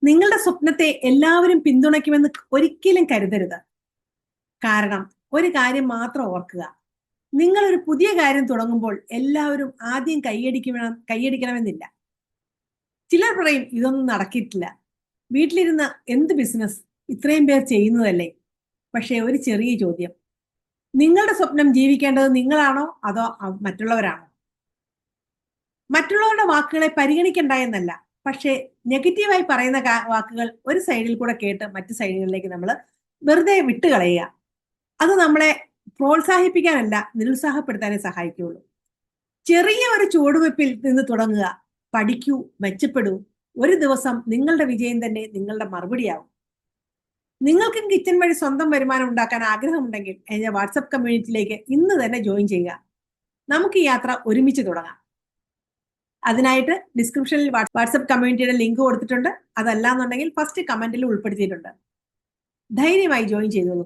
നിങ്ങളുടെ സ്വപ്നത്തെ എല്ലാവരും പിന്തുണയ്ക്കുമെന്ന് ഒരിക്കലും കരുതരുത്. കാരണം ഒരു കാര്യം മാത്രം ഓർക്കുക, നിങ്ങൾ ഒരു പുതിയ കാര്യം തുടങ്ങുമ്പോൾ എല്ലാവരും ആദ്യം കൈയടിക്കണമെന്നില്ല. ചിലർ പറയും ഇതൊന്നും നടക്കിയിട്ടില്ല, വീട്ടിലിരുന്ന് എന്ത് ബിസിനസ്, ഇത്രയും പേർ ചെയ്യുന്നതല്ലേ. പക്ഷേ ഒരു ചെറിയ ചോദ്യം, നിങ്ങളുടെ സ്വപ്നം ജീവിക്കേണ്ടത് നിങ്ങളാണോ അതോ മറ്റുള്ളവരാണോ? മറ്റുള്ളവരുടെ വാക്കുകളെ പരിഗണിക്കണ്ട എന്നല്ല, പക്ഷേ നെഗറ്റീവായി പറയുന്ന വാക്കുകൾ ഒരു സൈഡിൽ കൂടെ കേട്ട് മറ്റു സൈഡുകളിലേക്ക് നമ്മൾ വെറുതെ വിട്ടുകളയുക. അത് നമ്മളെ പ്രോത്സാഹിപ്പിക്കാനല്ല, നിരുത്സാഹപ്പെടുത്താനേ സഹായിക്കുകയുള്ളൂ. ചെറിയ ഒരു ചുവടുവെപ്പിൽ നിന്ന് തുടങ്ങുക, പഠിക്കൂ, മെച്ചപ്പെടൂ. ഒരു ദിവസം നിങ്ങളുടെ വിജയം തന്നെ നിങ്ങളുടെ മറുപടിയാവും. നിങ്ങൾക്കും കിച്ചൺ വഴി സ്വന്തം വരുമാനം ഉണ്ടാക്കാൻ ആഗ്രഹമുണ്ടെങ്കിൽ എന്റെ വാട്സപ്പ് കമ്മ്യൂണിറ്റിയിലേക്ക് ഇന്ന് തന്നെ ജോയിൻ ചെയ്യുക. നമുക്ക് ഈ യാത്ര ഒരുമിച്ച് തുടങ്ങാം. അതിനായിട്ട് ഡിസ്ക്രിപ്ഷനിൽ വാട്സപ്പ് കമ്മ്യൂണിറ്റിയുടെ ലിങ്ക് കൊടുത്തിട്ടുണ്ട്. അതല്ലാന്നുണ്ടെങ്കിൽ ഫസ്റ്റ് കമന്റിൽ ഉൾപ്പെടുത്തിയിട്ടുണ്ട്. ധൈര്യമായി ജോയിൻ ചെയ്തോളൂ.